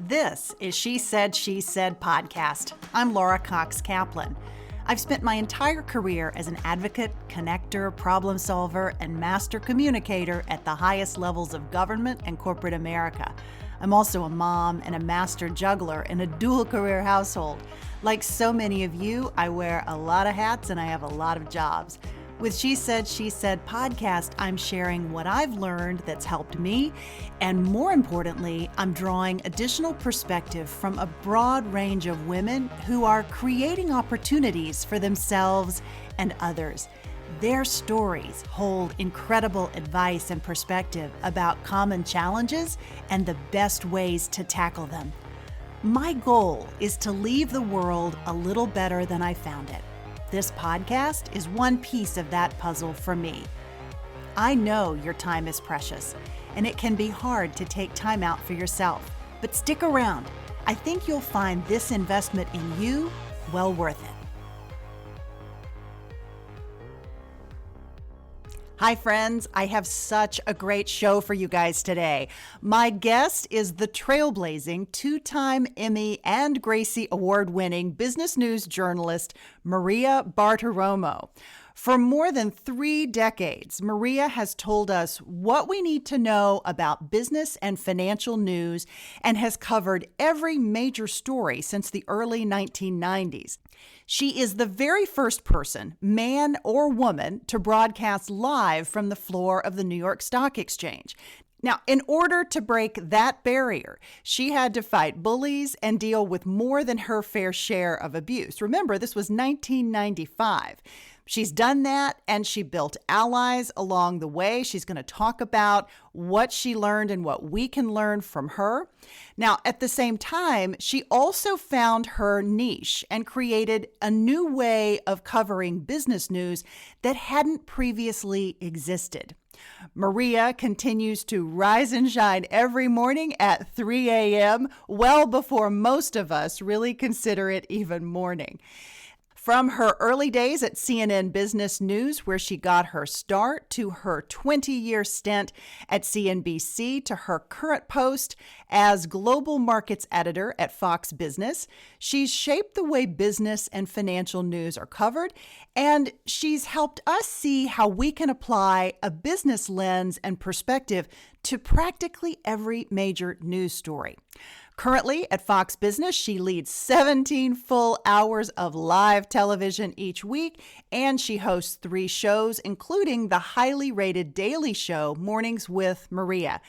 This is She Said, She Said podcast. I'm Laura Cox Kaplan. I've spent my entire career as an advocate, connector, problem solver, and master communicator at the highest levels of government and corporate America. I'm also a mom and a master juggler in a dual career household. Like so many of you, I wear a lot of hats and I have a lot of jobs. With She Said, She Said podcast, I'm sharing what I've learned that's helped me, and more importantly, I'm drawing additional perspective from a broad range of women who are creating opportunities for themselves and others. Their stories hold incredible advice and perspective about common challenges and the best ways to tackle them. My goal is to leave the world a little better than I found it. This podcast is one piece of that puzzle for me. I know your time is precious, and it can be hard to take time out for yourself. But stick around. I think you'll find this investment in you well worth it. Hi, friends. I have such a great show for you guys today. My guest is the trailblazing two-time Emmy and Gracie award-winning business news journalist, Maria Bartiromo. For more than 3 decades, Maria has told us what we need to know about business and financial news and has covered every major story since the early 1990s. She is the very first person, man or woman, to broadcast live from the floor of the New York Stock Exchange. Now, in order to break that barrier, she had to fight bullies and deal with more than her fair share of abuse. Remember, this was 1995. She's done that, and she built allies along the way. She's going to talk about what she learned and what we can learn from her. Now, at the same time, she also found her niche and created a new way of covering business news that hadn't previously existed. Maria continues to rise and shine every morning at 3 a.m., well before most of us really consider it even morning. From her early days at CNN Business News, where she got her start, to her 20-year stint at CNBC, to her current post as global markets editor at Fox Business, she's shaped the way business and financial news are covered, and she's helped us see how we can apply a business lens and perspective to practically every major news story. Currently at Fox Business, she leads 17 full hours of live television each week, and she hosts 3 shows, including the highly rated daily show, Mornings with Maria.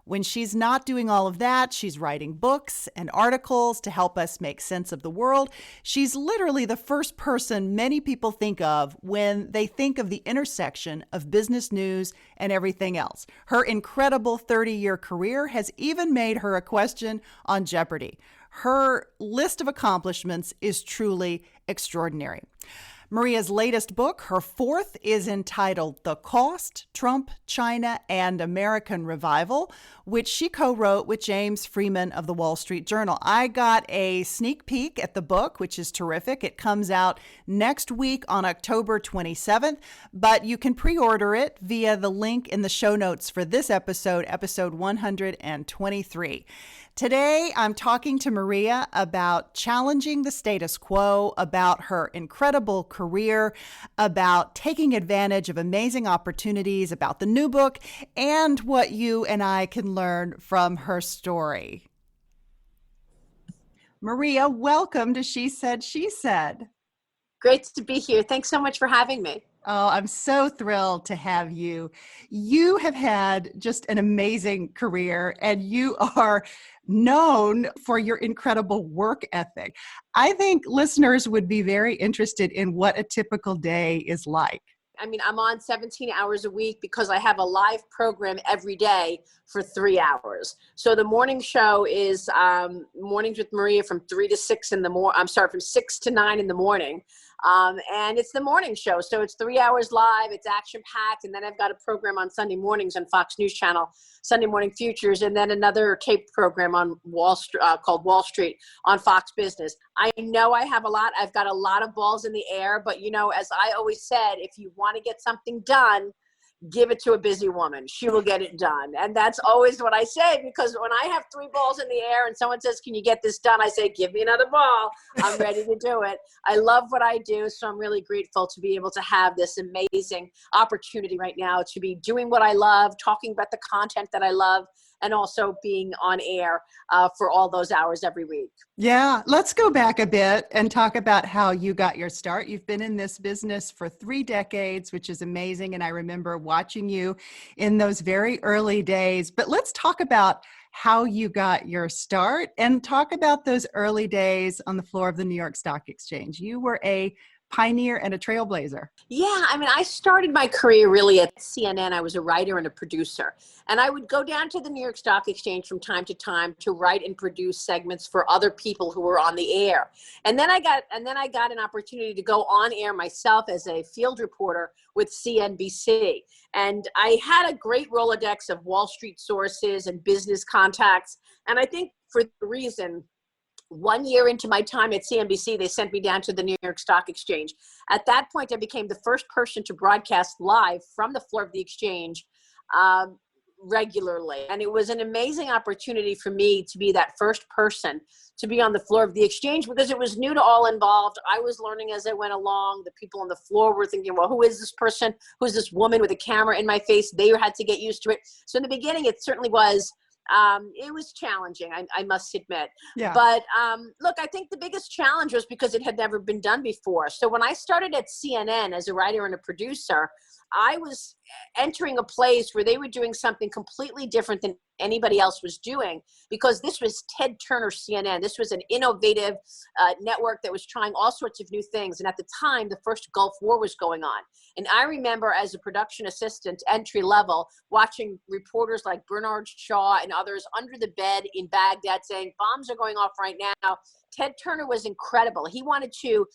When she's not doing all of that, she's writing books and articles to help us make sense of the world. She's literally the first person many people think of when they think of the intersection of business news and everything else. Her incredible 30-year career has even made her a question on Jeopardy! Her list of accomplishments is truly extraordinary. Maria's latest book, her 4th, is entitled The Cost, Trump, China, and American Revival, which she co-wrote with James Freeman of the Wall Street Journal. I got a sneak peek at the book, which is terrific. It comes out next week on October 27th, but you can pre-order it via the link in the show notes for this episode, episode 123. Today, I'm talking to Maria about challenging the status quo, about her incredible career, about taking advantage of amazing opportunities, about the new book, and what you and I can learn from her story. Maria, welcome to She Said, She Said. Great to be here. Thanks so much for having me. Oh, I'm so thrilled to have you. You have had just an amazing career, and you are known for your incredible work ethic. I think listeners would be very interested in what a typical day is like. I mean, I'm on 17 hours a week because I have a live program every day for 3 hours. So the morning show is Mornings with Maria from 3 to 6 in the morning. From 6 to 9 in the morning. And it's the morning show. So it's 3 hours live, it's action packed. And then I've got a program on Sunday mornings on Fox News Channel, Sunday Morning Futures, and then another taped program on Wall Street called Wall Street on Fox Business. I know I have a lot. I've got a lot of balls in the air, but as I always said, if you want to get something done, give it to a busy woman. She will get it done. And that's always what I say, because when I have 3 balls in the air and someone says, can you get this done? I say, give me another ball. I'm ready to do it. I love what I do. So I'm really grateful to be able to have this amazing opportunity right now to be doing what I love, talking about the content that I love, and also being on air for all those hours every week. Yeah, let's go back a bit and talk about how you got your start. You've been in this business for 3 decades, which is amazing. And I remember watching you in those very early days. But let's talk about how you got your start and talk about those early days on the floor of the New York Stock Exchange. You were a pioneer and a trailblazer. Yeah, I mean, I started my career really at CNN. I was a writer and a producer. And I would go down to the New York Stock Exchange from time to write and produce segments for other people who were on the air. And then I got an opportunity to go on air myself as a field reporter with CNBC. And I had a great Rolodex of Wall Street sources and business contacts. And I think for the reason, 1 year into my time at CNBC, they sent me down to the New York Stock Exchange. At that point, I became the first person to broadcast live from the floor of the exchange regularly. And it was an amazing opportunity for me to be that first person to be on the floor of the exchange, because it was new to all involved. I was learning as I went along. The people on the floor were thinking, well, who is this person? Who's this woman with a camera in my face? They had to get used to it. So in the beginning, it certainly was it was challenging, I must admit. Yeah. But look, I think the biggest challenge was because it had never been done before. So when I started at CNN as a writer and a producer, I was entering a place where they were doing something completely different than anybody else was doing, because this was Ted Turner CNN. This was an innovative network that was trying all sorts of new things. And at the time, the first Gulf War was going on. And I remember as a production assistant, entry level, watching reporters like Bernard Shaw and others under the bed in Baghdad saying, bombs are going off right now. Ted Turner was incredible. He wanted to,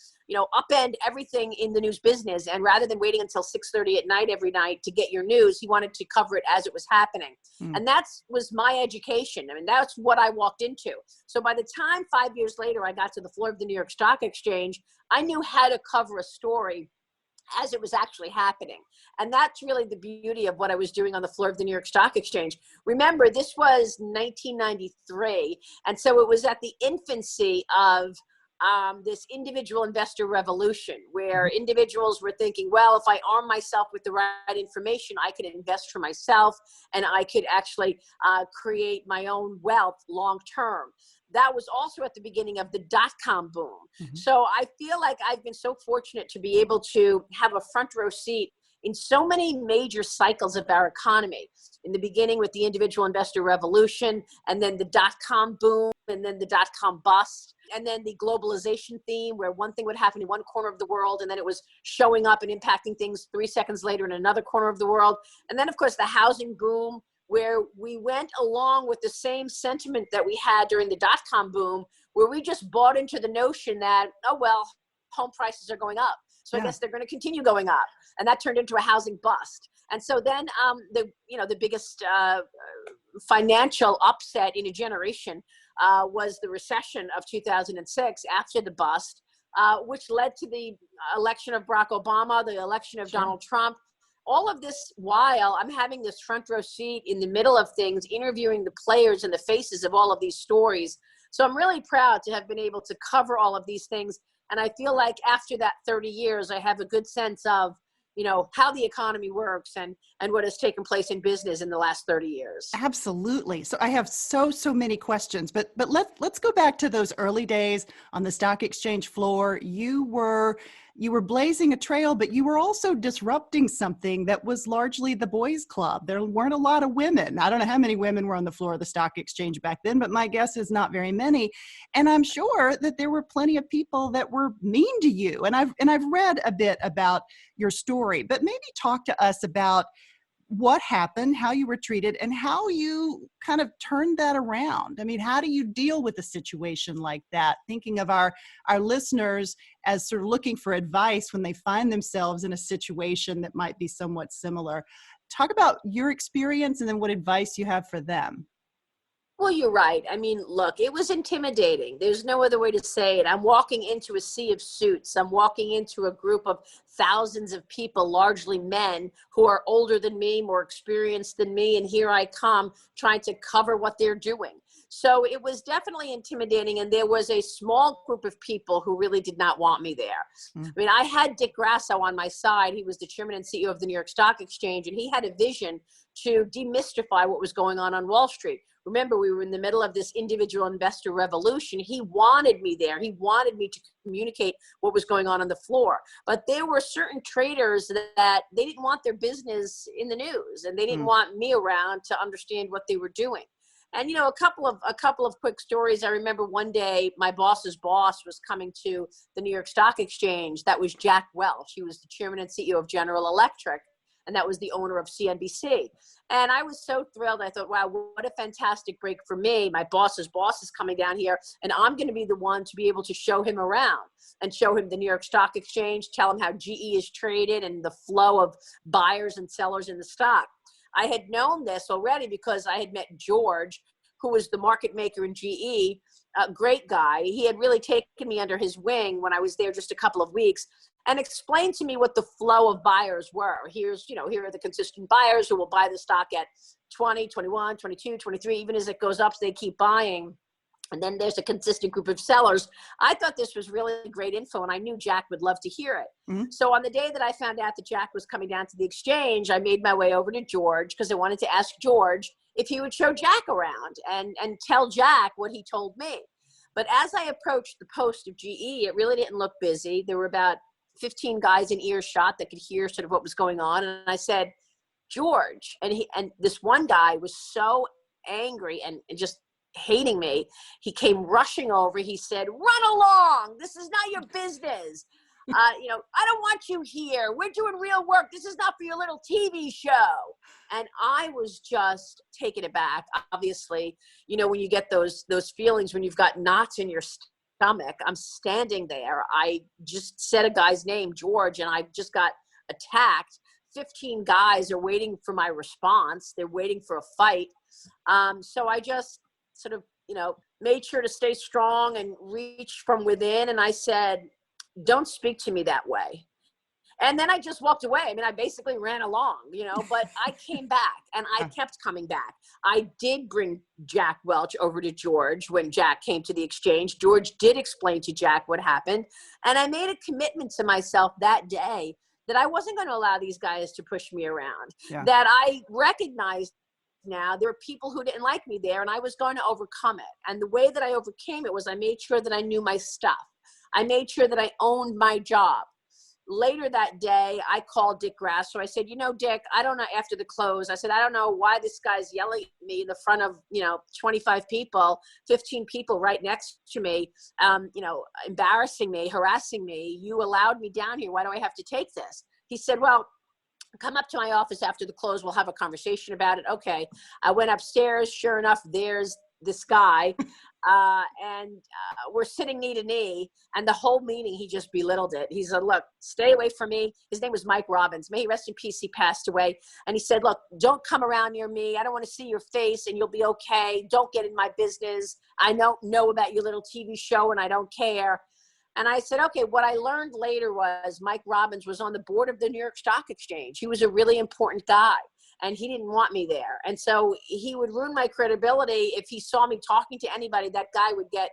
upend everything in the news business. And rather than waiting until 6:30 at night every night to get your news, he wanted to cover it as it was happening. And that was my education. I mean, that's what I walked into. So by the time 5 years later, I got to the floor of the New York Stock Exchange, I knew how to cover a story as it was actually happening. And that's really the beauty of what I was doing on the floor of the New York Stock Exchange. Remember, this was 1993. And so it was at the infancy of this individual investor revolution, where individuals were thinking, well, if I arm myself with the right information, I could invest for myself and I could actually create my own wealth long term. That was also at the beginning of the dot-com boom. So I feel like I've been so fortunate to be able to have a front row seat in so many major cycles of our economy. In the beginning with the individual investor revolution, and then the dot-com boom, and then the dot-com bust, and then the globalization theme, where one thing would happen in one corner of the world, and then it was showing up and impacting things 3 seconds later in another corner of the world. And then, of course, the housing boom, where we went along with the same sentiment that we had during the dot-com boom, where we just bought into the notion that, oh, well, home prices are going up, so I guess they're going to continue going up. And that turned into a housing bust. And so then the biggest financial upset in a generation was the recession of 2006 after the bust, which led to the election of Barack Obama, the election of Donald Trump. All of this while I'm having this front row seat in the middle of things, interviewing the players and the faces of all of these stories. So I'm really proud to have been able to cover all of these things. And I feel like after that 30 years, I have a good sense of, how the economy works and what has taken place in business in the last 30 years. Absolutely. So I have so many questions, but let's go back to those early days on the stock exchange floor. You were blazing a trail, but you were also disrupting something that was largely the boys' club. There weren't a lot of women. I don't know how many women were on the floor of the stock exchange back then, but my guess is not very many. And I'm sure that there were plenty of people that were mean to you. And I've read a bit about your story, but maybe talk to us about what happened, how you were treated, and how you kind of turned that around. I mean, how do you deal with a situation like that? Thinking of our listeners as sort of looking for advice when they find themselves in a situation that might be somewhat similar. Talk about your experience and then what advice you have for them. Well, you're right. I mean, look, it was intimidating. There's no other way to say it. I'm walking into a sea of suits. I'm walking into a group of thousands of people, largely men, who are older than me, more experienced than me. And here I come trying to cover what they're doing. So it was definitely intimidating. And there was a small group of people who really did not want me there. Mm. I mean, I had Dick Grasso on my side. He was the chairman and CEO of the New York Stock Exchange, and he had a vision to demystify what was going on Wall Street. Remember, we were in the middle of this individual investor revolution. He wanted me there. He wanted me to communicate what was going on the floor. But there were certain traders that they didn't want their business in the news, and they didn't want me around to understand what they were doing. And, you know, a couple of quick stories. I remember one day my boss's boss was coming to the New York Stock Exchange. That was Jack Welch. He was the chairman and CEO of General Electric, and that was the owner of CNBC. And I was so thrilled. I thought, wow, what a fantastic break for me. My boss's boss is coming down here, and I'm going to be the one to be able to show him around and show him the New York Stock Exchange, tell him how GE is traded and the flow of buyers and sellers in the stock. I had known this already because I had met George, who was the market maker in GE, a great guy. He had really taken me under his wing when I was there just a couple of weeks and explained to me what the flow of buyers were. Here are the consistent buyers who will buy the stock at 20, 21, 22, 23, even as it goes up, they keep buying. And then there's a consistent group of sellers. I thought this was really great info, and I knew Jack would love to hear it. Mm-hmm. So on the day that I found out that Jack was coming down to the exchange, I made my way over to George because I wanted to ask George if he would show Jack around and tell Jack what he told me. But as I approached the post of GE, it really didn't look busy. There were about 15 guys in earshot that could hear sort of what was going on. And I said, George, and this one guy was so angry and just hating me. He came rushing over. He said, run along. This is not your business. I don't want you here. We're doing real work. This is not for your little TV show. And I was just taken aback. Obviously, you know, when you get those feelings, when you've got knots in your stomach, I'm standing there. I just said a guy's name, George, and I just got attacked. 15 guys are waiting for my response. They're waiting for a fight. So I just sort of, made sure to stay strong and reach from within. And I said, don't speak to me that way. And then I just walked away. I mean, I basically ran along, but I came back and I kept coming back. I did bring Jack Welch over to George when Jack came to the exchange. George did explain to Jack what happened. And I made a commitment to myself that day that I wasn't going to allow these guys to push me around, that I recognized now there were people who didn't like me there, and I was going to overcome it. And the way that I overcame it was I made sure that I knew my stuff. I made sure that I owned my job. Later that day, I called Dick Grasso. I said, Dick, I don't know, after the close, I said, I don't know why this guy's yelling at me in the front of, 25 people, 15 people right next to me, embarrassing me, harassing me. You allowed me down here. Why do I have to take this? He said, well, come up to my office after the close. We'll have a conversation about it. Okay. I went upstairs. Sure enough, there's this guy. And we're sitting knee to knee, and the whole meeting, he just belittled it. He said, look, stay away from me. His name was Mike Robbins. May he rest in peace. He passed away. And he said, look, don't come around near me. I don't want to see your face, and you'll be okay. Don't get in my business. I don't know about your little TV show, and I don't care. And I said, okay, what I learned later was Mike Robbins was on the board of the New York Stock Exchange. He was a really important guy, and he didn't want me there. And so he would ruin my credibility if he saw me talking to anybody. That guy would get,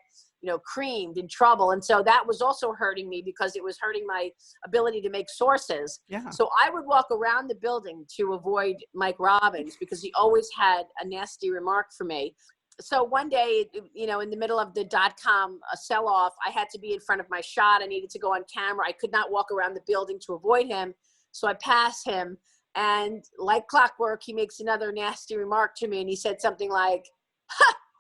creamed, in trouble. And so that was also hurting me because it was hurting my ability to make sources. Yeah. So I would walk around the building to avoid Mike Robbins because he always had a nasty remark for me. So one day, in the middle of the .com sell-off, I had to be in front of my shot. I needed to go on camera. I could not walk around the building to avoid him. So I pass him, and like clockwork, he makes another nasty remark to me. And he said something like,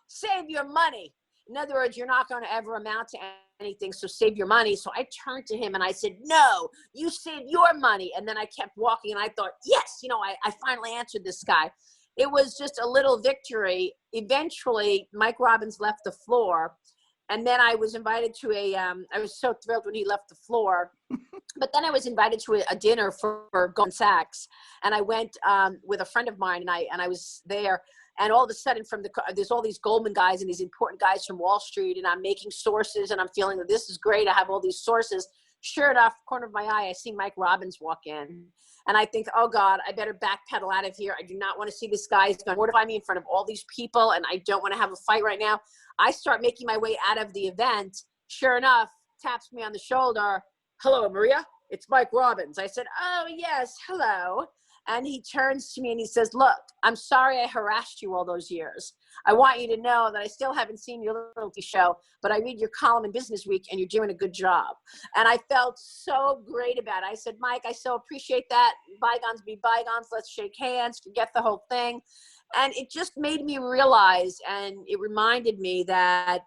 save your money. In other words, you're not going to ever amount to anything, so save your money. So I turned to him and I said, no, you save your money. And then I kept walking, and I thought, yes, I finally answered this guy. It was just a little victory. Eventually, Mike Robbins left the floor. And then I was invited to I was so thrilled when he left the floor. But then I was invited to a dinner for Goldman Sachs. And I went with a friend of mine, and I was there. And all of a sudden there's all these Goldman guys and these important guys from Wall Street, and I'm making sources and I'm feeling that this is great. I have all these sources. Sure enough, corner of my eye, I see Mike Robbins walk in, and I think, oh God, I better backpedal out of here. I do not want to see this guy. He's going to mortify me in front of all these people, and I don't want to have a fight right now. I start making my way out of the event. Sure enough, taps me on the shoulder. Hello, Maria. It's Mike Robbins. I said, oh yes, hello. And he turns to me and he says, look, I'm sorry I harassed you all those years. I want you to know that I still haven't seen your loyalty show, but I read your column in Business Week and you're doing a good job. And I felt so great about it. I said, Mike, I so appreciate that. Bygones be bygones. Let's shake hands, forget the whole thing. And it just made me realize, and it reminded me that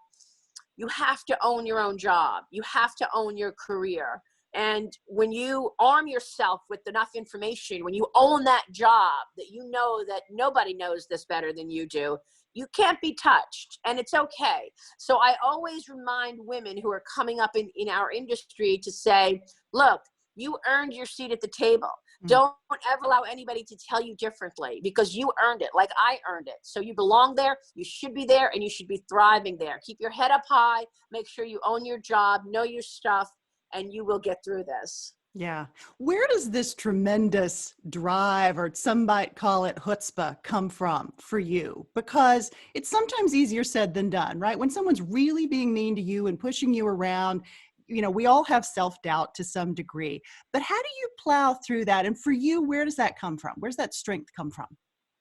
you have to own your own job. You have to own your career. And when you arm yourself with enough information, when you own that job, that you know that nobody knows this better than you do, you can't be touched, and it's okay. So I always remind women who are coming up in our industry to say, look, you earned your seat at the table. Don't ever allow anybody to tell you differently, because you earned it like I earned it. So you belong there, you should be there, and you should be thriving there. Keep your head up high, make sure you own your job, know your stuff, and you will get through this. Yeah. Where does this tremendous drive, or some might call it chutzpah, come from for you? Because it's sometimes easier said than done, right? When someone's really being mean to you and pushing you around, we all have self-doubt to some degree. But how do you plow through that? And for you, where does that come from? Where's that strength come from?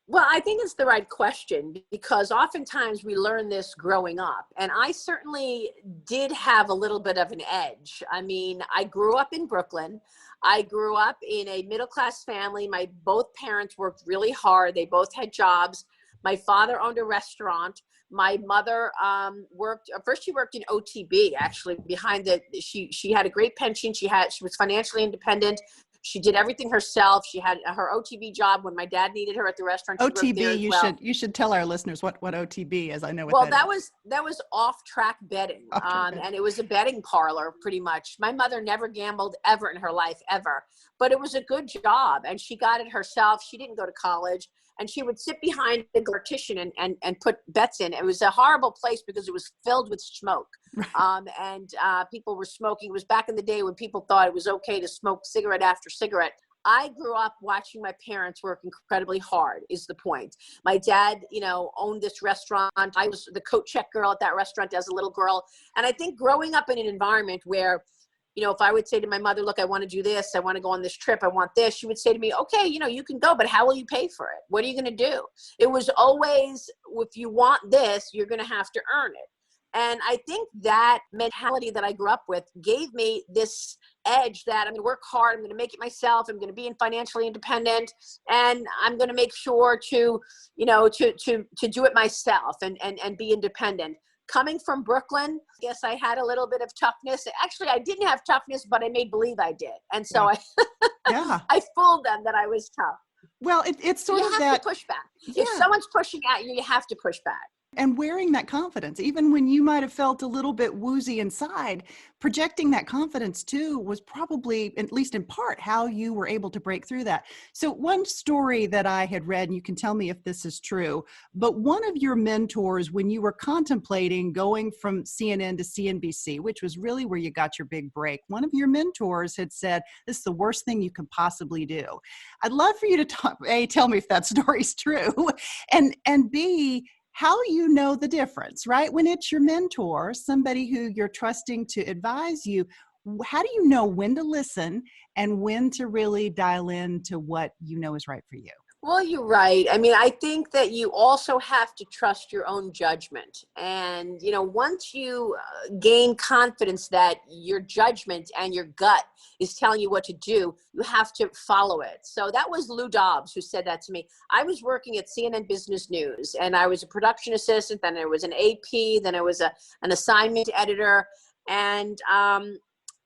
Well, I think it's the right question, because oftentimes we learn this growing up. And I certainly did have a little bit of an edge. I mean, I grew up in Brooklyn. I grew up in a middle-class family. My both parents worked really hard. They both had jobs. My father owned a restaurant. My mother first she worked in OTB, actually, she had a great pension. She was financially independent. She did everything herself. She had her OTB job when my dad needed her at the restaurant. She OTB, there as well. you should tell our listeners what OTB is. I know what that is. That was off-track betting, and it was a betting parlor pretty much. My mother never gambled ever in her life, ever, but it was a good job, and she got it herself. She didn't go to college, and she would sit behind the partition and put bets in. It was a horrible place because it was filled with smoke. And people were smoking. It was back in the day when people thought it was okay to smoke cigarette after cigarette. I grew up watching my parents work incredibly hard, is the point. My dad, owned this restaurant. I was the coat check girl at that restaurant as a little girl. And I think growing up in an environment where, if I would say to my mother, look, I want to do this, I want to go on this trip, I want this, she would say to me, okay, you can go, but how will you pay for it? What are you going to do? It was always, if you want this, you're going to have to earn it. And I think that mentality that I grew up with gave me this edge that I'm going to work hard, I'm going to make it myself, I'm going to be financially independent, and I'm going to make sure to do it myself and be independent. Coming from Brooklyn, I guess I had a little bit of toughness. Actually, I didn't have toughness, but I made believe I did. And so I fooled them that I was tough. Well, it's sort of that. You have to push back. Yeah. If someone's pushing at you, you have to push back. And wearing that confidence, even when you might have felt a little bit woozy inside, projecting that confidence too was probably, at least in part, how you were able to break through that. So one story that I had read, and you can tell me if this is true, but one of your mentors, when you were contemplating going from CNN to CNBC, which was really where you got your big break, one of your mentors had said, this is the worst thing you can possibly do. I'd love for you to A, tell me if that story's true, and B, how you know the difference, right? When it's your mentor, somebody who you're trusting to advise you, how do you know when to listen and when to really dial in to what you know is right for you? Well, you're right. I mean, I think that you also have to trust your own judgment. And, once you gain confidence that your judgment and your gut is telling you what to do, you have to follow it. So that was Lou Dobbs who said that to me. I was working at CNN Business News, and I was a production assistant, then I was an AP, then I was an assignment editor. And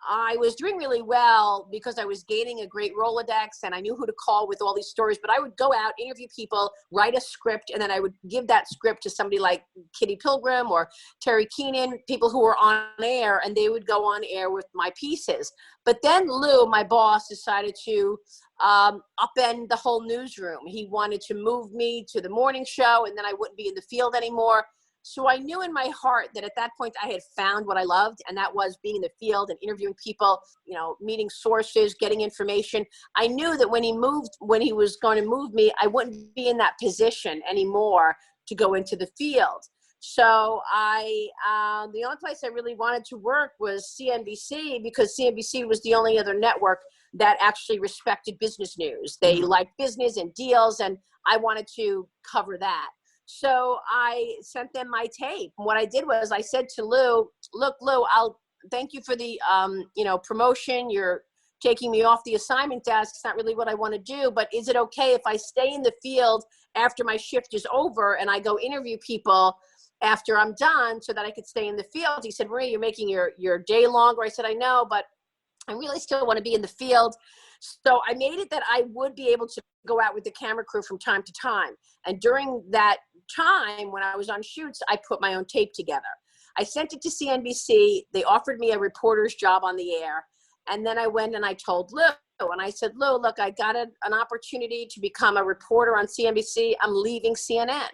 I was doing really well because I was gaining a great Rolodex and I knew who to call with all these stories. But I would go out, interview people, write a script, and then I would give that script to somebody like Kitty Pilgrim or Terry Keenan, people who were on air, and they would go on air with my pieces. But then Lou, my boss, decided to upend the whole newsroom. He wanted to move me to the morning show, and then I wouldn't be in the field anymore. So I knew in my heart that at that point I had found what I loved, and that was being in the field and interviewing people, meeting sources, getting information. I knew that when he was going to move me, I wouldn't be in that position anymore to go into the field. So the only place I really wanted to work was CNBC, because CNBC was the only other network that actually respected business news. They liked business and deals, and I wanted to cover that. So I sent them my tape. What I did was I said to Lou, look, Lou, I'll thank you for the, promotion. You're taking me off the assignment desk. It's not really what I want to do, but is it okay if I stay in the field after my shift is over and I go interview people after I'm done so that I could stay in the field? He said, Marie, you're making your day longer. I said, I know, but I really still want to be in the field. So I made it that I would be able to go out with the camera crew from time to time. And during that time, when I was on shoots, I put my own tape together. I sent it to CNBC. They offered me a reporter's job on the air. And then I went and I told Lou, and I said, Lou, look, I got an opportunity to become a reporter on CNBC. I'm leaving CNN.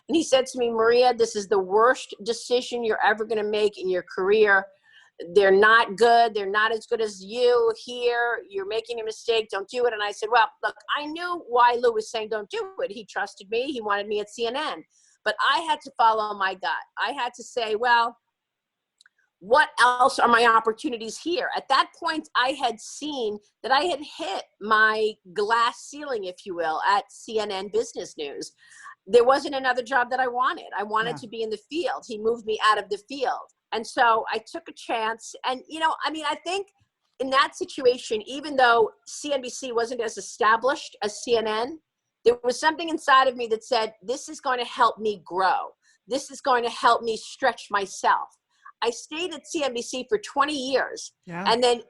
And he said to me, Maria, this is the worst decision you're ever going to make in your career. They're not good. They're not as good as you here. You're making a mistake. Don't do it. And I said, well, look, I knew why Lou was saying don't do it. He trusted me. He wanted me at CNN. But I had to follow my gut. I had to say, well, what else are my opportunities here? At that point, I had seen that I had hit my glass ceiling, if you will, at CNN Business News. There wasn't another job that I wanted. I wanted to be in the field. He moved me out of the field. And so I took a chance. And, I think in that situation, even though CNBC wasn't as established as CNN, there was something inside of me that said, this is going to help me grow. This is going to help me stretch myself. I stayed at CNBC for 20 years. Yeah. And then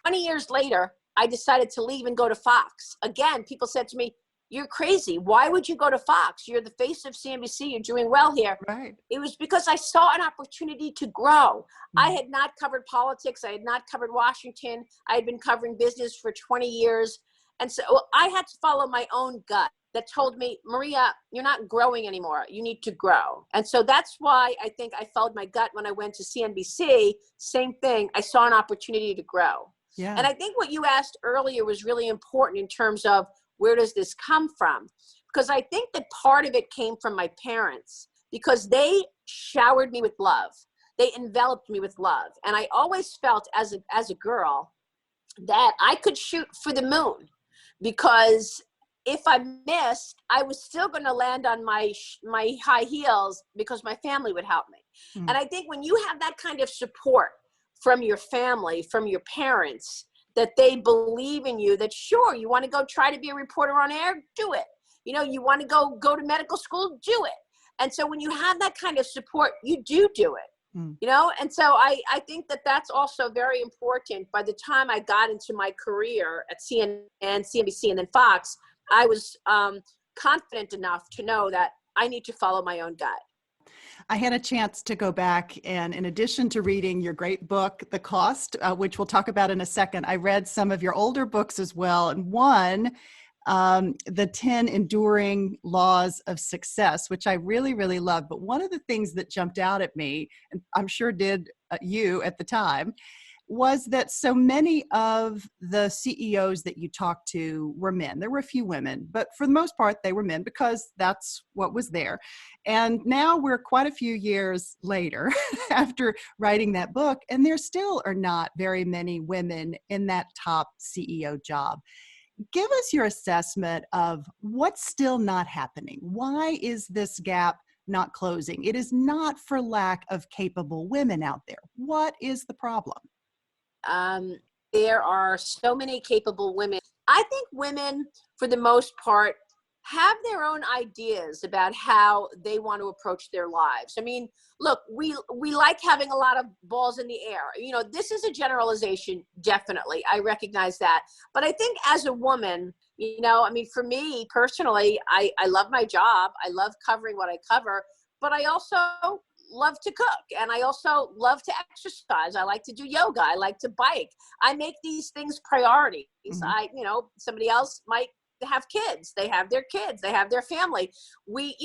20 years later, I decided to leave and go to Fox. Again, people said to me, you're crazy. Why would you go to Fox? You're the face of CNBC. You're doing well here. Right. It was because I saw an opportunity to grow. I had not covered politics. I had not covered Washington. I had been covering business for 20 years. And so I had to follow my own gut that told me, Maria, you're not growing anymore. You need to grow. And so that's why I think I followed my gut when I went to CNBC. Same thing. I saw an opportunity to grow. Yeah. And I think what you asked earlier was really important in terms of, where does this come from? Because I think that part of it came from my parents, because they showered me with love. They enveloped me with love. And I always felt as a girl that I could shoot for the moon, because if I missed, I was still going to land on my high heels because my family would help me. And I think when you have that kind of support from your family, from your parents, that they believe in you, that sure, you want to go try to be a reporter on air, do it. You want to go to medical school, do it. And so when you have that kind of support, you do it, And so I think that that's also very important. By the time I got into my career at CNN, CNBC, and then Fox, I was confident enough to know that I need to follow my own gut. I had a chance to go back, and in addition to reading your great book, The Cost, which we'll talk about in a second, I read some of your older books as well. And one, The 10 Enduring Laws of Success, which I really, really loved. But one of the things that jumped out at me, and I'm sure did you at the time, was that so many of the CEOs that you talked to were men. There were a few women, but for the most part, they were men because that's what was there. And now we're quite a few years later after writing that book, and there still are not very many women in that top CEO job. Give us your assessment of what's still not happening. Why is this gap not closing? It is not for lack of capable women out there. What is the problem? There are so many capable women. I think women, for the most part, have their own ideas about how they want to approach their lives. I mean, look, we like having a lot of balls in the air. You know, this is a generalization, definitely. I recognize that. But I think as a woman, you know, I mean, for me personally, I love my job. I love covering what I cover, but I also love to cook, and I also love to exercise. I like to do yoga. I like to bike. I make these things priorities. Mhm. You know, somebody else might have kids. They have their kids. They have their family. We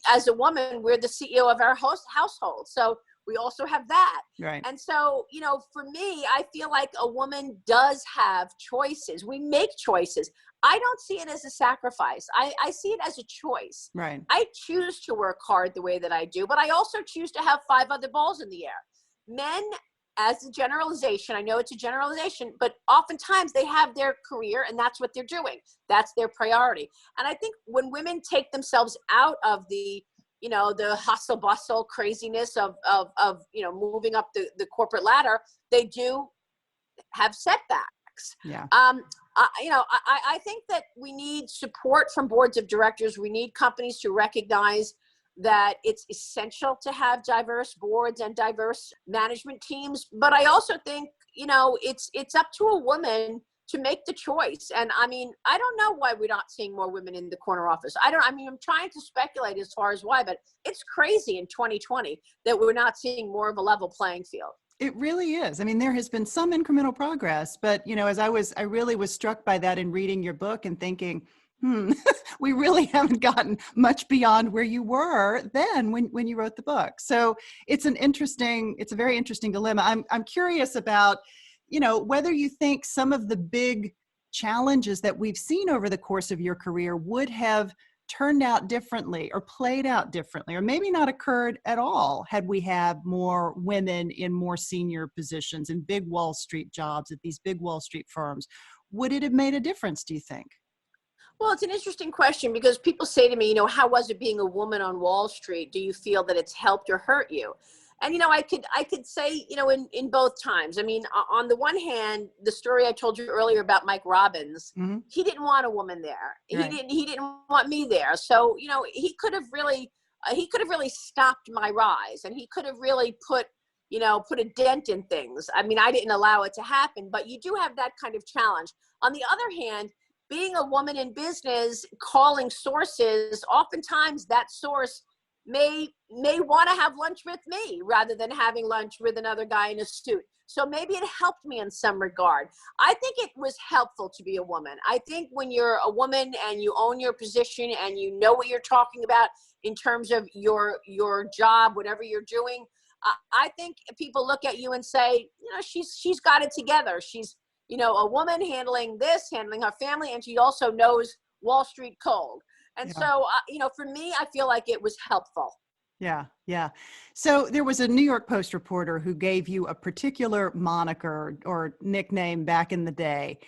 as a woman, we're the CEO of our household. So we also have that. Right. And so, you know, for me, I feel like a woman does have choices. We make choices. I don't see it as a sacrifice. I see it as a choice. Right. I choose to work hard the way that I do, but I also choose to have five other balls in the air. Men, as a generalization, I know it's a generalization, but oftentimes they have their career and that's what they're doing. That's their priority. And I think when women take themselves out of the, you know, the hustle bustle craziness of you know, moving up the corporate ladder, they do have setbacks. Yeah. I think that we need support from boards of directors. We need companies to recognize that it's essential to have diverse boards and diverse management teams. But I also think, you know, it's up to a woman to make the choice. And I mean, I don't know why we're not seeing more women in the corner office. I mean, I'm trying to speculate as far as why, but it's crazy in 2020 that we're not seeing more of a level playing field. It really is. I mean, there has been some incremental progress, but you know, I really was struck by that in reading your book and thinking, we really haven't gotten much beyond where you were then when you wrote the book. So it's a very interesting dilemma. I'm curious about, you know, whether you think some of the big challenges that we've seen over the course of your career would have turned out differently or played out differently, or maybe not occurred at all had we had more women in more senior positions in big Wall Street jobs at these big Wall Street firms. Would it have made a difference, do you think? Well, it's an interesting question because people say to me, you know, how was it being a woman on Wall Street? Do you feel that it's helped or hurt you? And, you know, I could say, you know, in both times. I mean, on the one hand, the story I told you earlier about Mike Robbins, Hmm. he didn't want a woman there. Right. He didn't want me there. So, you know, he could have really stopped my rise, and he could have really put a dent in things. I mean, I didn't allow it to happen, but you do have that kind of challenge. On the other hand, being a woman in business, calling sources, oftentimes that source may want to have lunch with me rather than having lunch with another guy in a suit. So maybe it helped me in some regard. I think it was helpful to be a woman. I think when you're a woman and you own your position and you know what you're talking about in terms of your job, whatever you're doing, I think people look at you and say, you know, she's got it together. She's, you know, a woman handling this, handling her family, and she also knows Wall Street cold. And Yeah. so, you know, for me, I feel like it was helpful. Yeah, yeah. So there was a New York Post reporter who gave you a particular moniker or nickname back in the day.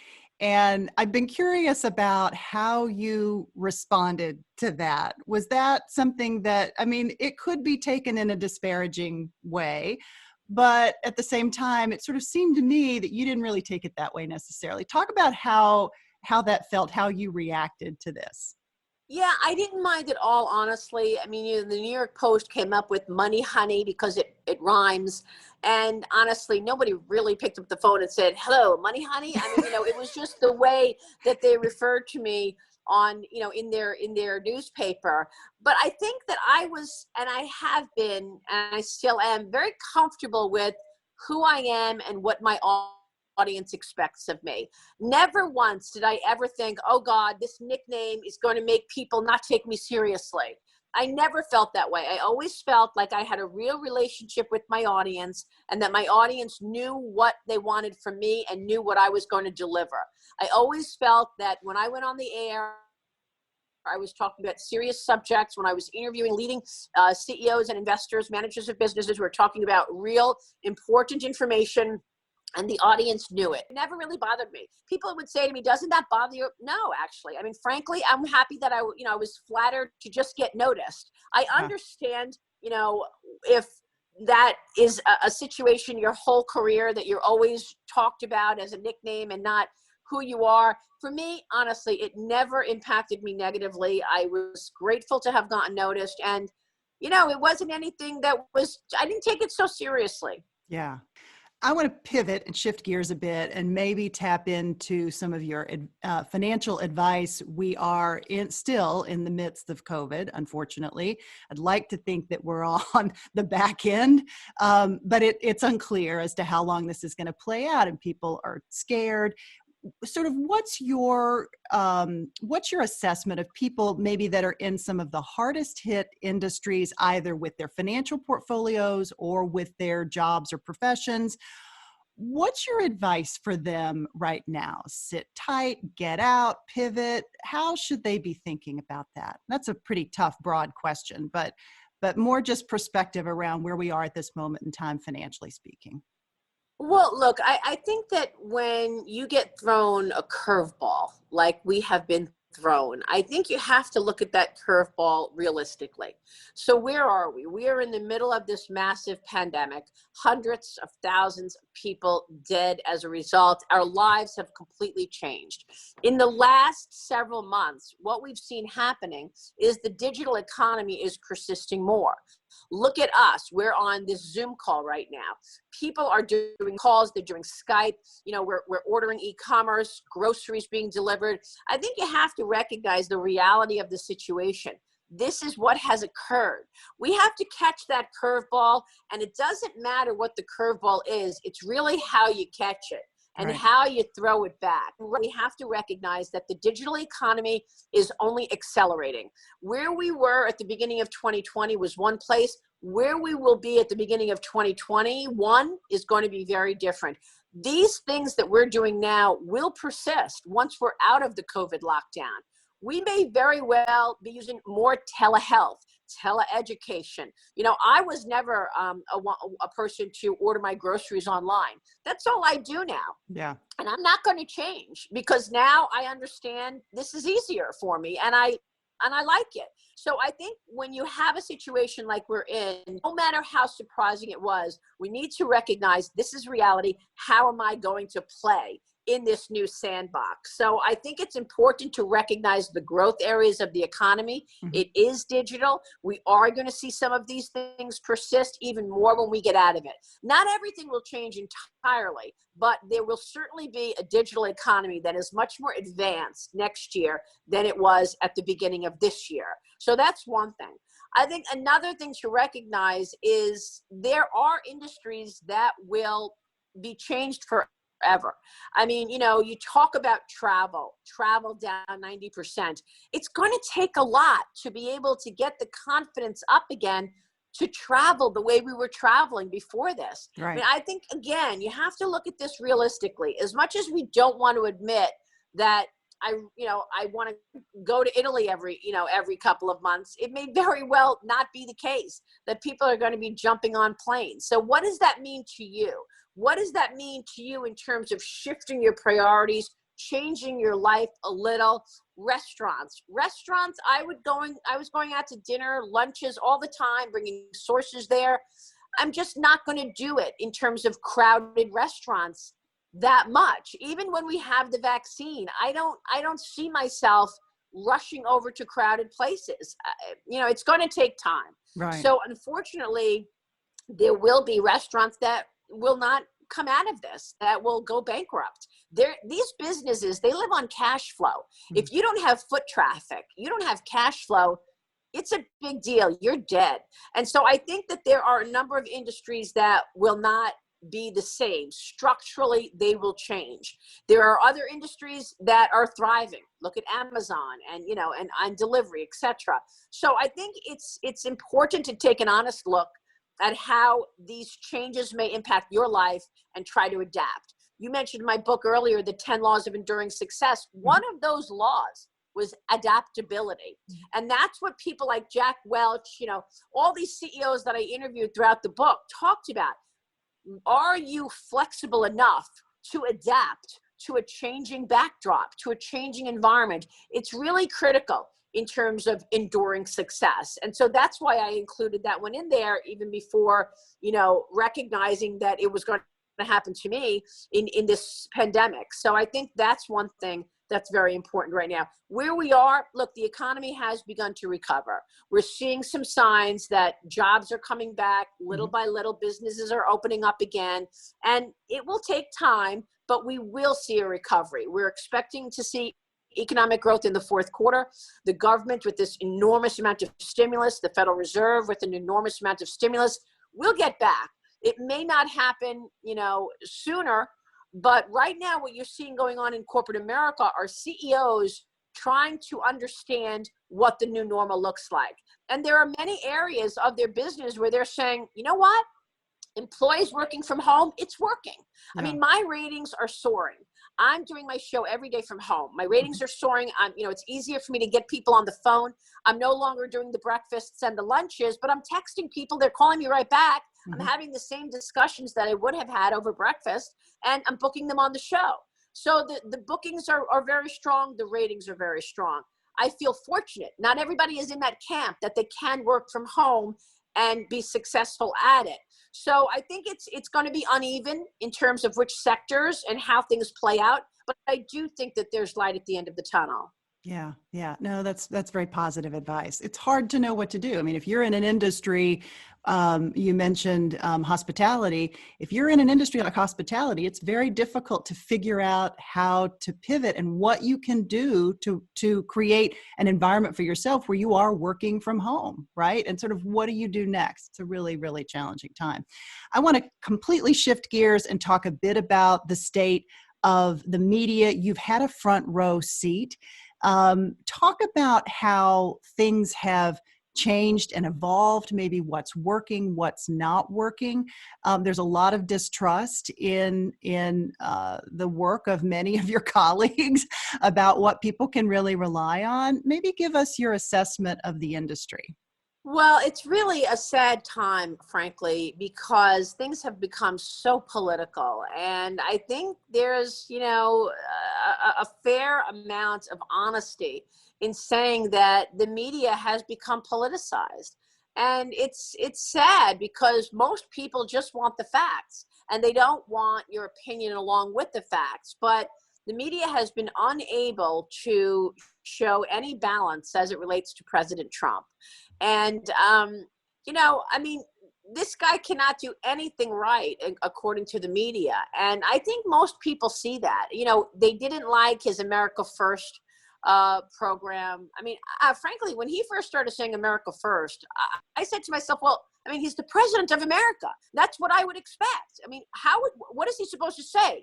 And I've been curious about how you responded to that. Was that something that, I mean, it could be taken in a disparaging way, but at the same time, it sort of seemed to me that you didn't really take it that way necessarily. Talk about how that felt, how you reacted to this. Yeah, I didn't mind at all, honestly. I mean, you know, the New York Post came up with Money Honey because it rhymes. And honestly, nobody really picked up the phone and said, hello, Money Honey. I mean, you know, it was just the way that they referred to me on, you know, in their newspaper. But I think that I was, and I have been, and I still am very comfortable with who I am and what my audience expects of me. Never once did I ever think, oh God, this nickname is going to make people not take me seriously. I never felt that way. I always felt like I had a real relationship with my audience and that my audience knew what they wanted from me and knew what I was going to deliver. I always felt that when I went on the air, I was talking about serious subjects. When I was interviewing leading CEOs and investors, managers of businesses who were talking about real important information, and the audience knew it. It never really bothered me. People would say to me, doesn't that bother you? No, actually. I mean, frankly, I'm happy that I was flattered to just get noticed. I Yeah. understand, you know, if that is a situation your whole career that you're always talked about as a nickname and not who you are. For me, honestly, it never impacted me negatively. I was grateful to have gotten noticed. And, it wasn't anything I didn't take it so seriously. Yeah. I want to pivot and shift gears a bit and maybe tap into some of your financial advice. We are still in the midst of COVID, unfortunately. I'd like to think that we're on the back end, but it's unclear as to how long this is going to play out, and people are scared. Sort of what's your assessment of people maybe that are in some of the hardest hit industries, either with their financial portfolios or with their jobs or professions? What's your advice for them right now? Sit tight, get out, pivot. How should they be thinking about that? That's a pretty tough, broad question, but more just perspective around where we are at this moment in time, financially speaking. Well, look, I think that when you get thrown a curveball, like we have been thrown, I think you have to look at that curveball realistically. So where are we? We are in the middle of this massive pandemic, hundreds of thousands of people dead as a result. Our lives have completely changed. In the last several months, what we've seen happening is the digital economy is persisting more. Look at us. We're on this Zoom call right now. People are doing calls. They're doing Skype. We're ordering e-commerce, groceries being delivered. I think you have to recognize the reality of the situation. This is what has occurred. We have to catch that curveball, and it doesn't matter what the curveball is. It's really how you catch it and how you throw it back. We have to recognize that the digital economy is only accelerating. Where we were at the beginning of 2020 was one place. Where we will be at the beginning of 2021 is going to be very different. These things that we're doing now will persist once we're out of the COVID lockdown. We may very well be using more telehealth, teleeducation. I was never a person to order my groceries online. That's all I do now. Yeah. And I'm not going to change, because now I understand this is easier for me, and I like it. So I think when you have a situation like we're in, no matter how surprising it was, we need to recognize this is reality. How am I going to play in this new sandbox? So I think it's important to recognize the growth areas of the economy. Mm-hmm. It is digital. We are going to see some of these things persist even more when we get out of it. Not everything will change entirely, but there will certainly be a digital economy that is much more advanced next year than it was at the beginning of this year. So that's one thing. I think another thing to recognize is there are industries that will be changed forever. I mean, you talk about travel down 90%. It's going to take a lot to be able to get the confidence up again to travel the way we were traveling before this. Right. I mean, I think, again, you have to look at this realistically. As much as we don't want to admit that I want to go to Italy every couple of months, it may very well not be the case that people are going to be jumping on planes. So what does that mean to you? What does that mean to you in terms of shifting your priorities, changing your life a little? Restaurants, I was going out to dinner, lunches all the time, bringing sources there. I'm just not going to do it in terms of crowded restaurants that much. Even when we have the vaccine, I don't see myself rushing over to crowded places. It's going to take time. Right. So unfortunately, there will be restaurants that will not come out of this, that will go bankrupt. These businesses, they live on cash flow. Mm-hmm. If you don't have foot traffic, you don't have cash flow, it's a big deal. You're dead. And so I think that there are a number of industries that will not be the same. Structurally, they will change. There are other industries that are thriving. Look at Amazon and delivery, etc. So I think it's important to take an honest look at how these changes may impact your life and try to adapt. You mentioned my book earlier, The 10 Laws of Enduring Success. One of those laws was adaptability. And that's what people like Jack Welch, all these CEOs that I interviewed throughout the book talked about. Are you flexible enough to adapt to a changing backdrop, to a changing environment? It's really critical in terms of enduring success. And so that's why I included that one in there, even before, recognizing that it was going to happen to me in this pandemic. So I think that's one thing that's very important right now. Where we are, look, the economy has begun to recover. We're seeing some signs that jobs are coming back little by little. Businesses are opening up again, and it will take time, but we will see a recovery. We're expecting to see economic growth in the fourth quarter. The government with this enormous amount of stimulus, the Federal Reserve with an enormous amount of stimulus, will get back. It may not happen, sooner, but right now what you're seeing going on in corporate America are CEOs trying to understand what the new normal looks like. And there are many areas of their business where they're saying, you know what? Employees working from home, it's working. Yeah. I mean, my ratings are soaring. I'm doing my show every day from home. My ratings are soaring. It's easier for me to get people on the phone. I'm no longer doing the breakfasts and the lunches, but I'm texting people. They're calling me right back. I'm having the same discussions that I would have had over breakfast, and I'm booking them on the show. So the bookings are very strong. The ratings are very strong. I feel fortunate. Not everybody is in that camp that they can work from home and be successful at it. So I think it's going to be uneven in terms of which sectors and how things play out. But I do think that there's light at the end of the tunnel. Yeah. Yeah. No, that's very positive advice. It's hard to know what to do. I mean, if you're in an industry, you mentioned hospitality. If you're in an industry like hospitality, it's very difficult to figure out how to pivot and what you can do to create an environment for yourself where you are working from home, right? And sort of what do you do next? It's a really, really challenging time. I want to completely shift gears and talk a bit about the state of the media. You've had a front row seat. Talk about how things have changed and evolved, maybe what's working, what's not working. There's a lot of distrust in the work of many of your colleagues about what people can really rely on. Maybe give us your assessment of the industry. Well, it's really a sad time, frankly, because things have become so political. And I think there's, a fair amount of honesty in saying that the media has become politicized. And it's sad because most people just want the facts and they don't want your opinion along with the facts. But the media has been unable to show any balance as it relates to President Trump. And, this guy cannot do anything right, according to the media. And I think most people see that. They didn't like his America First program. I mean, frankly, when he first started saying America First, I said to myself, well, he's the president of America. That's what I would expect. What is he supposed to say?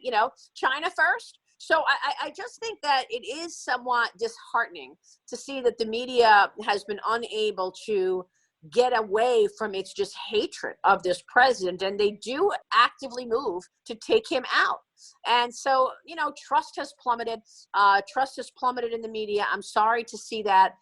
China first? So I just think that it is somewhat disheartening to see that the media has been unable to get away from its just hatred of this president, and they do actively move to take him out. And so, trust has plummeted. Trust has plummeted in the media. I'm sorry to see that.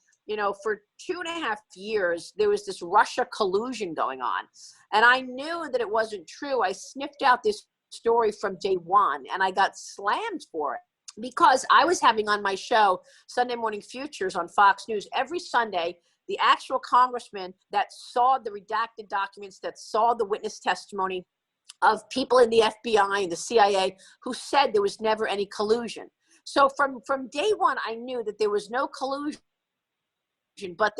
For 2.5 years, there was this Russia collusion going on. And I knew that it wasn't true. I sniffed out this story from day one, and I got slammed for it because I was having on my show Sunday Morning Futures on Fox News every Sunday the actual congressman that saw the redacted documents, that saw the witness testimony of people in the FBI and the CIA who said there was never any collusion. So from day one, I knew that there was no collusion. But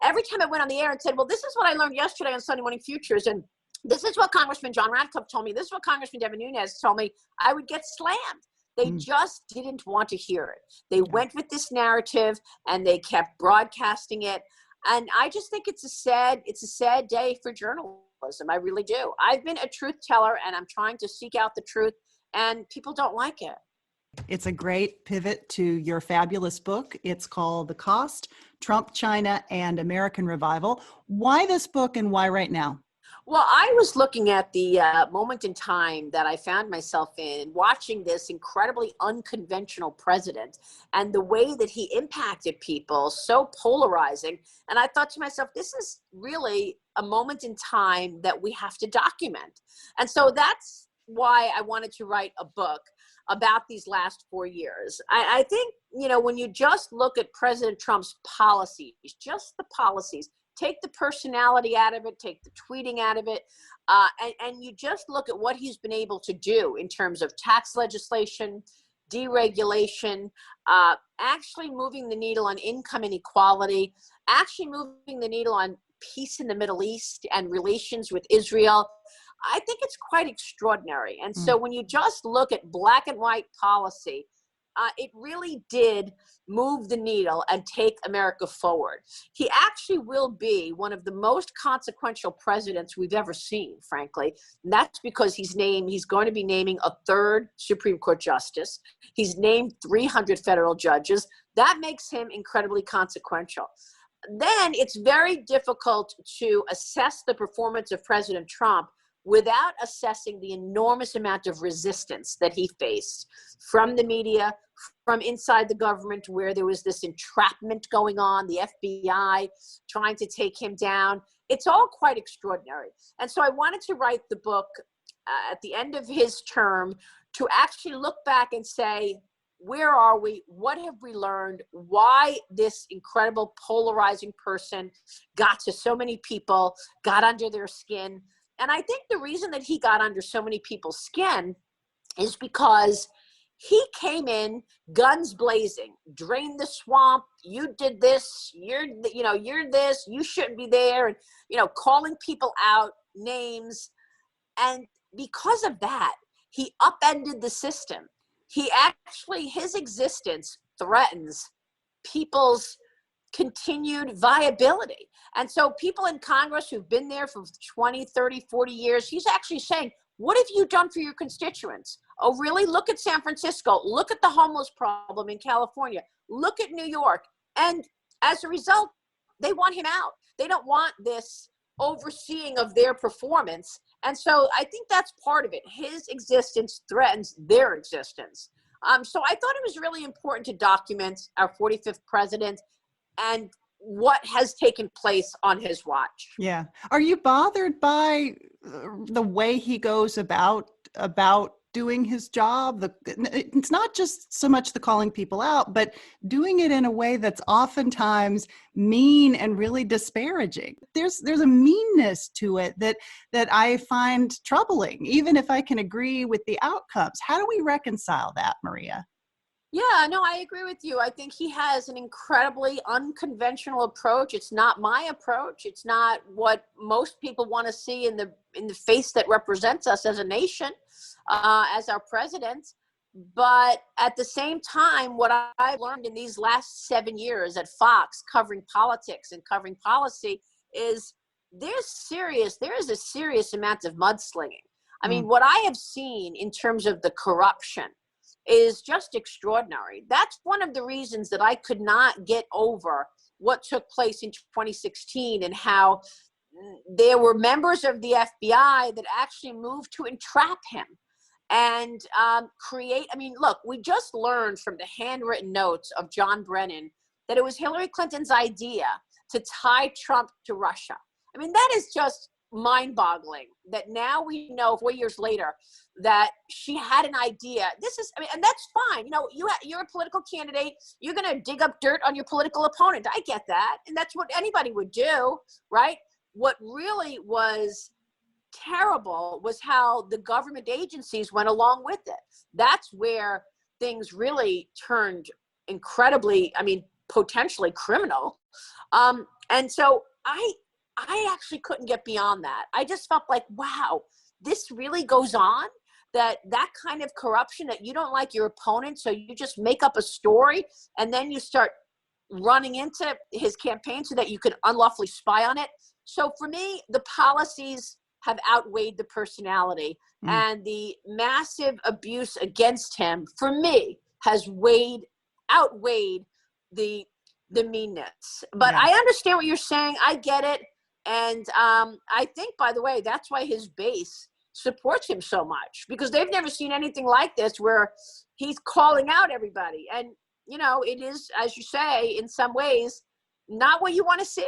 every time I went on the air and said, well, this is what I learned yesterday on Sunday Morning Futures, and this is what Congressman John Ratcliffe told me, this is what Congressman Devin Nunes told me, I would get slammed. They just didn't want to hear it. They went with this narrative and they kept broadcasting it. And I just think it's a sad day for journalism. I really do. I've been a truth teller and I'm trying to seek out the truth, and people don't like it. It's a great pivot to your fabulous book. It's called The Cost: Trump, China, and American Revival. Why this book and why right now? Well, I was looking at the moment in time that I found myself in, watching this incredibly unconventional president and the way that he impacted people, so polarizing. And I thought to myself, this is really a moment in time that we have to document. And so that's why I wanted to write a book about these last 4 years. I think, when you just look at President Trump's policies, just the policies, take the personality out of it, take the tweeting out of it, and you just look at what he's been able to do in terms of tax legislation, deregulation, actually moving the needle on income inequality, actually moving the needle on peace in the Middle East and relations with Israel. I think it's quite extraordinary. And so when you just look at black and white policy, it really did move the needle and take America forward. He actually will be one of the most consequential presidents we've ever seen, frankly. And that's because he's going to be naming a third Supreme Court justice. He's named 300 federal judges. That makes him incredibly consequential. Then it's very difficult to assess the performance of President Trump without assessing the enormous amount of resistance that he faced from the media, from inside the government, where there was this entrapment going on, the FBI trying to take him down. It's all quite extraordinary. And so I wanted to write the book at the end of his term to actually look back and say, where are we? What have we learned? Why this incredible polarizing person got to so many people, got under their skin. And I think the reason that he got under so many people's skin is because he came in guns blazing, drained the swamp. You did this. You're this. You shouldn't be there. And, calling people out, names. And because of that, he upended the system. His existence threatens people's continued viability. And so people in Congress who've been there for 20, 30, 40 years, he's actually saying, what have you done for your constituents? Oh, really? Look at San Francisco. Look at the homeless problem in California. Look at New York. And as a result, they want him out. They don't want this overseeing of their performance. And so I think that's part of it. His existence threatens their existence. So I thought it was really important to document our 45th president and what has taken place on his watch. Yeah. Are you bothered by the way he goes about doing his job? It's not just so much the calling people out, but doing it in a way that's oftentimes mean and really disparaging. There's a meanness to it that I find troubling, even if I can agree with the outcomes. How do we reconcile that, Maria? Yeah, no, I agree with you. I think he has an incredibly unconventional approach. It's not my approach. It's not what most people want to see in the face that represents us as a nation, as our president. But at the same time, what I've learned in these last 7 years at Fox, covering politics and covering policy, is there is a serious amount of mudslinging. I mean, what I have seen in terms of the corruption is just extraordinary. That's one of the reasons that I could not get over what took place in 2016 and how there were members of the FBI that actually moved to entrap him and look, we just learned from the handwritten notes of John Brennan that it was Hillary Clinton's idea to tie Trump to Russia. I mean, that is just mind-boggling that now we know 4 years later that she had an idea. And that's fine. You're a political candidate. You're going to dig up dirt on your political opponent. I get that. And that's what anybody would do, right? What really was terrible was how the government agencies went along with it. That's where things really turned incredibly, potentially criminal. And so I actually couldn't get beyond that. I just felt like, wow, this really goes on? That kind of corruption, that you don't like your opponent, so you just make up a story and then you start running into his campaign so that you could unlawfully spy on it. So for me, the policies have outweighed the personality, and the massive abuse against him, for me, has outweighed the meanness. But yeah. I understand what you're saying. I get it. And I think, by the way, that's why his base supports him so much, because they've never seen anything like this where he's calling out everybody. And, it is, as you say, in some ways, not what you want to see.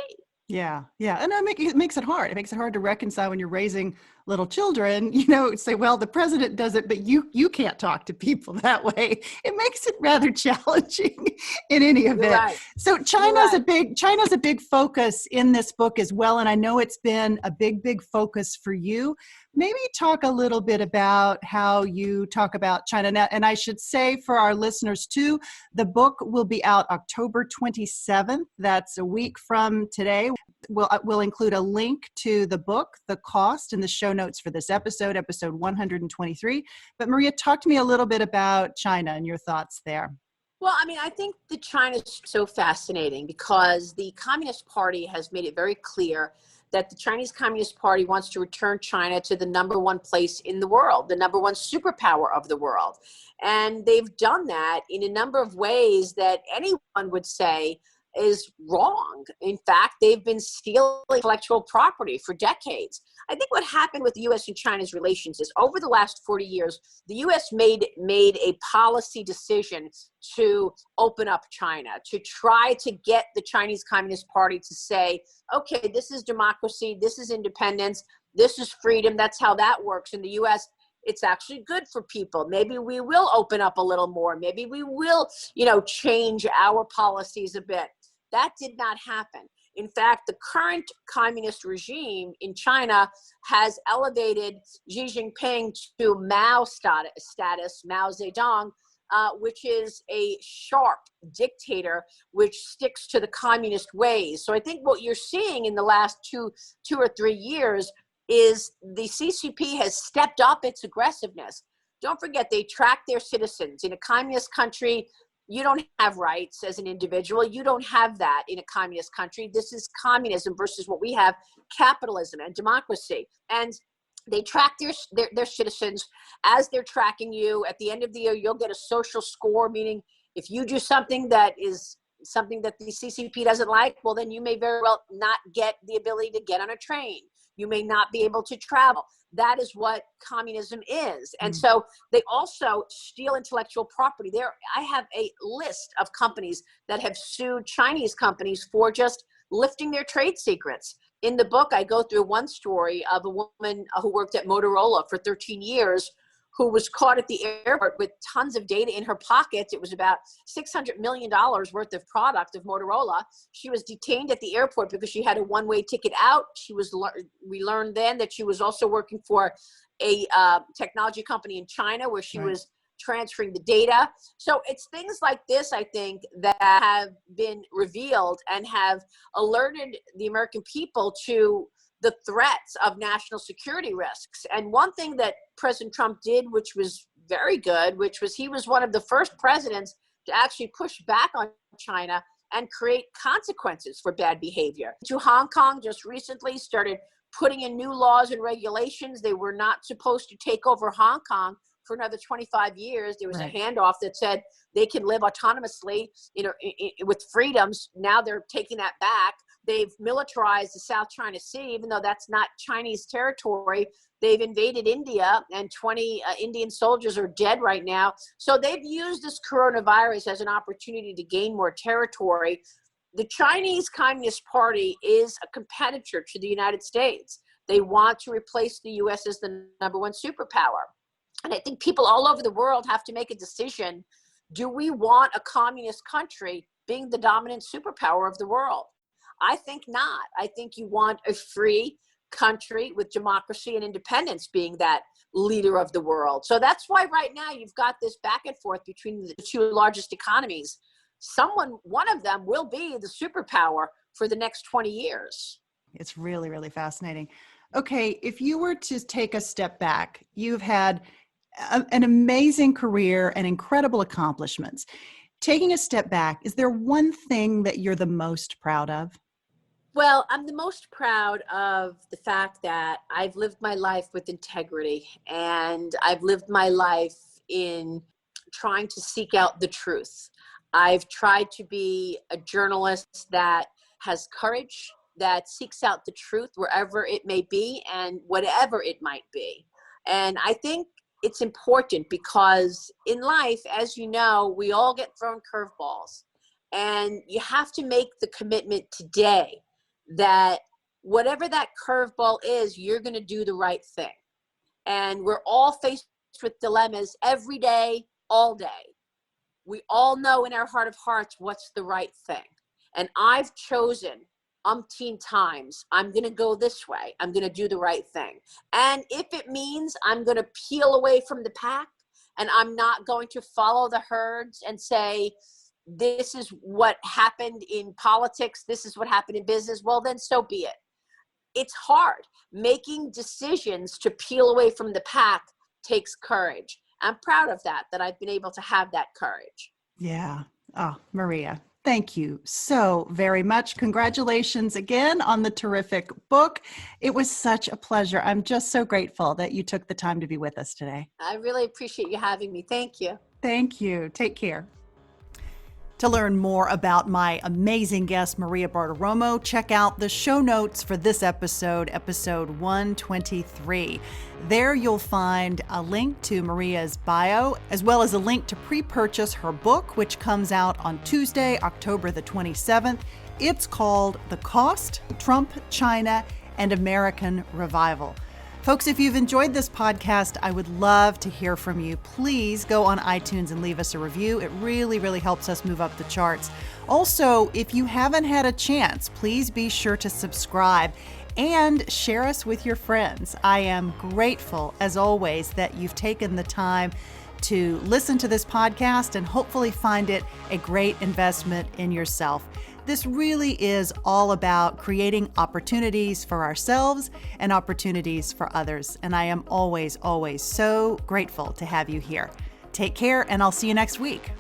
Yeah, yeah. And it makes it hard. It makes it hard to reconcile when you're raising little children, say, well, the president does it, but you can't talk to people that way. It makes it rather challenging in any You're event. right. So You're right. China's a big focus in this book as well. And I know it's been a big focus for you. Maybe talk a little bit about how you talk about China now. And I should say for our listeners too, the book will be out October 27th. That's a week from today. We'll include a link to the book, the cost, and the show notes for this episode 123. But Maria, talk to me a little bit about China and your thoughts there. Well, I mean, I think that China is so fascinating because the Communist Party has made it very clear that the Chinese Communist Party wants to return China to the number one place in the world, the number one superpower of the world. And they've done that in a number of ways that anyone would say is wrong. In fact, they've been stealing intellectual property for decades. I think what happened with the U.S. and China's relations is over the last 40 years, the U.S. made a policy decision to open up China, to try to get the Chinese Communist Party to say, okay, this is democracy, this is independence, this is freedom. That's how that works in the U.S. It's actually good for people. Maybe we will open up a little more. Maybe we will, change our policies a bit. That did not happen. In fact, the current communist regime in China has elevated Xi Jinping to Mao status, Mao Zedong, which is a sharp dictator which sticks to the communist ways. So I think what you're seeing in the last two or 3 years is the CCP has stepped up its aggressiveness. Don't forget, they track their citizens. In a communist country, you don't have rights as an individual. You don't have that in a communist country. This is communism versus what we have, capitalism and democracy. And they track their citizens as they're tracking you. At the end of the year, you'll get a social score, meaning if you do something that is something that the CCP doesn't like, well, then you may very well not get the ability to get on a train. You may not be able to travel. That is what communism is. And so they also steal intellectual property. I have a list of companies that have sued Chinese companies for just lifting their trade secrets. In the book, I go through one story of a woman who worked at Motorola for 13 years, who was caught at the airport with tons of data in her pockets. It was about $600 million worth of product of Motorola. She was detained at the airport because she had a one-way ticket out. We learned then that she was also working for a technology company in China where she was transferring the data. So it's things like this, I think, that have been revealed and have alerted the American people to the threats of national security risks. And one thing that President Trump did, which was very good, which was he was one of the first presidents to actually push back on China and create consequences for bad behavior. To Hong Kong just recently started putting in new laws and regulations. They were not supposed to take over Hong Kong for another 25 years. There was a handoff that said they can live autonomously, with freedoms. Now they're taking that back. They've militarized the South China Sea, even though that's not Chinese territory. They've invaded India, and 20 Indian soldiers are dead right now. So they've used this coronavirus as an opportunity to gain more territory. The Chinese Communist Party is a competitor to the United States. They want to replace the U.S. as the number one superpower. And I think people all over the world have to make a decision. Do we want a communist country being the dominant superpower of the world? I think not. I think you want a free country with democracy and independence being that leader of the world. So that's why right now you've got this back and forth between the two largest economies. One of them will be the superpower for the next 20 years. It's really, really fascinating. Okay, if you were to take a step back, you've had an amazing career and incredible accomplishments. Taking a step back, is there one thing that you're the most proud of? Well, I'm the most proud of the fact that I've lived my life with integrity, and I've lived my life in trying to seek out the truth. I've tried to be a journalist that has courage, that seeks out the truth wherever it may be and whatever it might be. And I think it's important because in life, as you know, we all get thrown curveballs, and you have to make the commitment today that whatever that curveball is, you're going to do the right thing. And we're all faced with dilemmas every day, all day. We all know in our heart of hearts what's the right thing. And I've chosen umpteen times, I'm going to go this way. I'm going to do the right thing. And if it means I'm going to peel away from the pack and I'm not going to follow the herds and say, this is what happened in politics, this is what happened in business, well, then so be it. It's hard. Making decisions to peel away from the pack takes courage. I'm proud of that I've been able to have that courage. Yeah. Oh, Maria, thank you so very much. Congratulations again on the terrific book. It was such a pleasure. I'm just so grateful that you took the time to be with us today. I really appreciate you having me. Thank you. Thank you. Take care. To learn more about my amazing guest, Maria Bartiromo, check out the show notes for this episode, episode 123. There you'll find a link to Maria's bio, as well as a link to pre-purchase her book, which comes out on Tuesday, October the 27th. It's called The Cost, Trump, China, and American Revival. Folks, if you've enjoyed this podcast, I would love to hear from you. Please go on iTunes and leave us a review. It really, really helps us move up the charts. Also, if you haven't had a chance, please be sure to subscribe and share us with your friends. I am grateful, as always, that you've taken the time to listen to this podcast and hopefully find it a great investment in yourself. This really is all about creating opportunities for ourselves and opportunities for others. And I am always, always so grateful to have you here. Take care, and I'll see you next week.